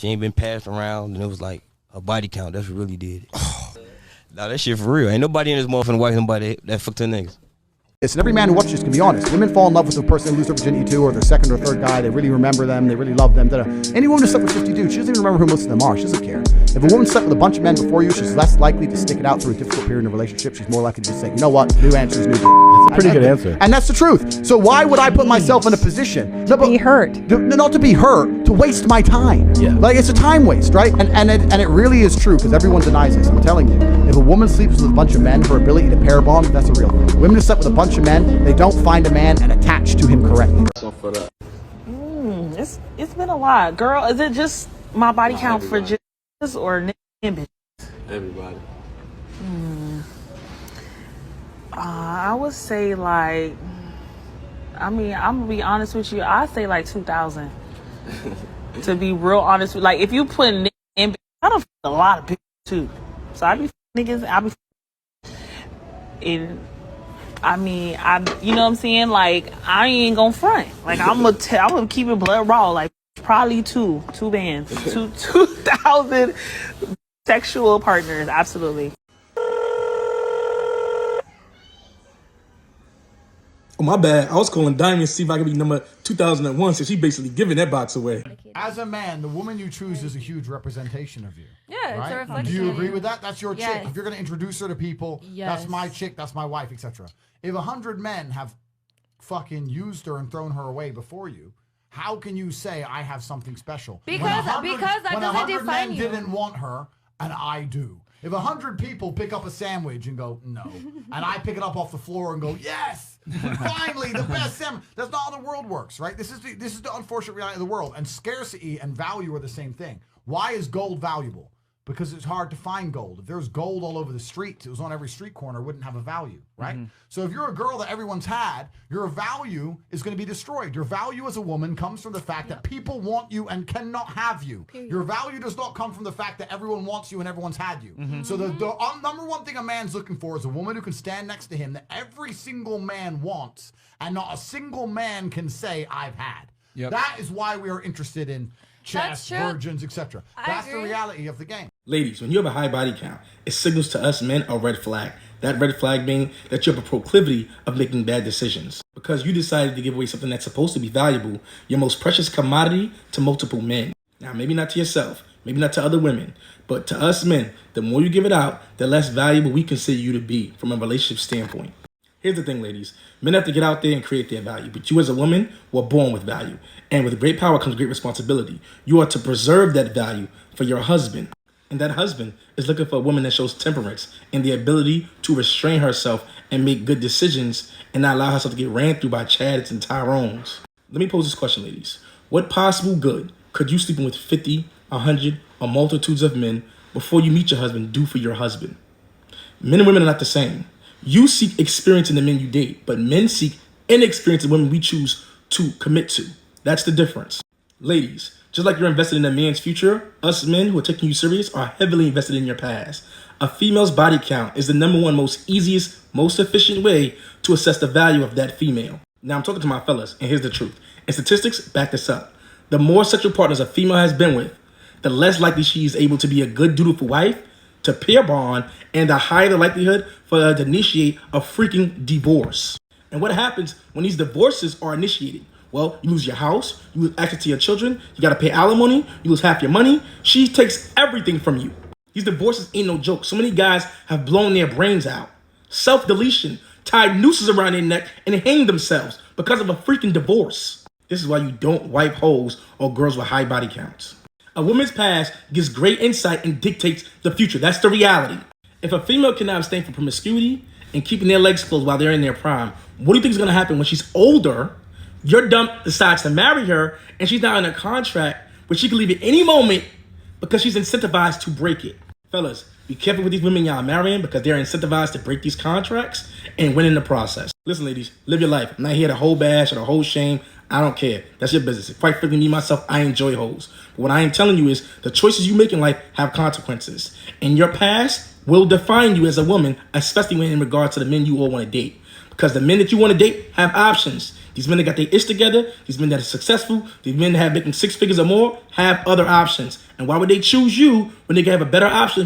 she ain't been passed around, and it was like a body count. That's what really did it. Nah, that shit for real. Ain't nobody in this motherfucking wife nobody that fucked her niggas. And every man who watches can be honest. Women fall in love with the person they lose their virginity to, or their second or third guy. They really remember them. They really love them. Any woman who slept with 50 dudes, she doesn't even remember who most of them are. She doesn't care. If a woman slept with a bunch of men before you, she's less likely to stick it out through a difficult period in a relationship. She's more likely to just say, you know what, new answers, new dick. That's a pretty good answer. And that's the truth. So why would I put myself in a position to be hurt? Not to be hurt, to waste my time. Yeah. Like, it's a time waste, right? And it really is true, because everyone denies this. I'm telling you, if a woman sleeps with a bunch of men, her ability to pair bond, that's a real thing. Women who slept with a bunch of men, they don't find a man and attach to him correctly. It's been a lot. Girl, is it just my body count for just or bitches? Everybody. I would say like, I'm gonna be honest with you, I say like 2,000. To be real honest with, like, if you put in bitches, I don't a lot of bitches too. So I be niggas, you know what I'm saying? Like, I ain't gonna front. Like, I'm gonna keep it blood raw. Like, probably two bands, 2,000 sexual partners. Absolutely. Oh, my bad. I was calling Diamond to see if I could be number 2001, so she basically giving that box away. As a man, the woman you choose is a huge representation of you. Yeah, right? it's a reflection. Do you agree with that? That's your Yes. chick. If you're going to introduce her to people, that's my chick, that's my wife, etc. If 100 men have fucking used her and thrown her away before you, how can you say I have something special? Because that doesn't define men you. didn't want her, and I do. If 100 people pick up a sandwich and go, no, and I pick it up off the floor and go, yes, finally, the best sandwich. That's not how the world works, right? This is the unfortunate reality of the world. And scarcity and value are the same thing. Why is gold valuable? Because it's hard to find gold. If there was gold all over the streets, it was on every street corner, it wouldn't have a value, right? Mm-hmm. So if you're a girl that everyone's had, your value is going to be destroyed. Your value as a woman comes from the fact that people want you and cannot have you. Period. Your value does not come from the fact that everyone wants you and everyone's had you. Mm-hmm. So the number one thing a man's looking for is a woman who can stand next to him that every single man wants, and not a single man can say, I've had. Yep. That is why we are interested in chess, virgins, etc. That's the reality of the game. Ladies, when you have a high body count, it signals to us men a red flag. That red flag being that you have a proclivity of making bad decisions. Because you decided to give away something that's supposed to be valuable, your most precious commodity, to multiple men. Now, maybe not to yourself, maybe not to other women, but to us men, the more you give it out, the less valuable we consider you to be from a relationship standpoint. Here's the thing, ladies. Men have to get out there and create their value. But you as a woman were born with value. And with great power comes great responsibility. You are to preserve that value for your husband. And that husband is looking for a woman that shows temperance and the ability to restrain herself and make good decisions and not allow herself to get ran through by Chads and Tyrones. Let me pose this question, ladies. What possible good could you sleeping with 50, 100, or multitudes of men before you meet your husband do for your husband? Men and women are not the same. You seek experience in the men you date, but men seek inexperience in women we choose to commit to. That's the difference. Ladies, just like you're invested in a man's future, us men who are taking you serious are heavily invested in your past. A female's body count is the number one most easiest, most efficient way to assess the value of that female. Now I'm talking to my fellas, and here's the truth. And statistics back this up. The more sexual partners a female has been with, the less likely she is able to be a good, dutiful wife, to pair bond, and the higher the likelihood for her to initiate a freaking divorce. And what happens when these divorces are initiated? Well, you lose your house, you lose access to your children, you gotta pay alimony, you lose half your money. She takes everything from you. These divorces ain't no joke. So many guys have blown their brains out. Self-deletion, tied nooses around their neck, and hanged themselves because of a freaking divorce. This is why you don't wipe hoes or girls with high body counts. A woman's past gives great insight and dictates the future. That's the reality. If a female cannot abstain from promiscuity and keeping their legs closed while they're in their prime, what do you think is going to happen when she's older? Your dump decides to marry her and she's now in a contract where she can leave at any moment because she's incentivized to break it. Fellas, be careful with these women y'all marrying because they're incentivized to break these contracts and win in the process. Listen, ladies, live your life. I'm not here to hold bash or to hold shame. I don't care. That's your business. Quite frankly, me, myself, I enjoy hoes. But what I am telling you is the choices you make in life have consequences. And your past will define you as a woman, especially when in regards to the men you all want to date. Because the men that you want to date have options. These men that got their ish together, these men that are successful, these men that have making 6 figures or more, have other options. And why would they choose you when they can have a better option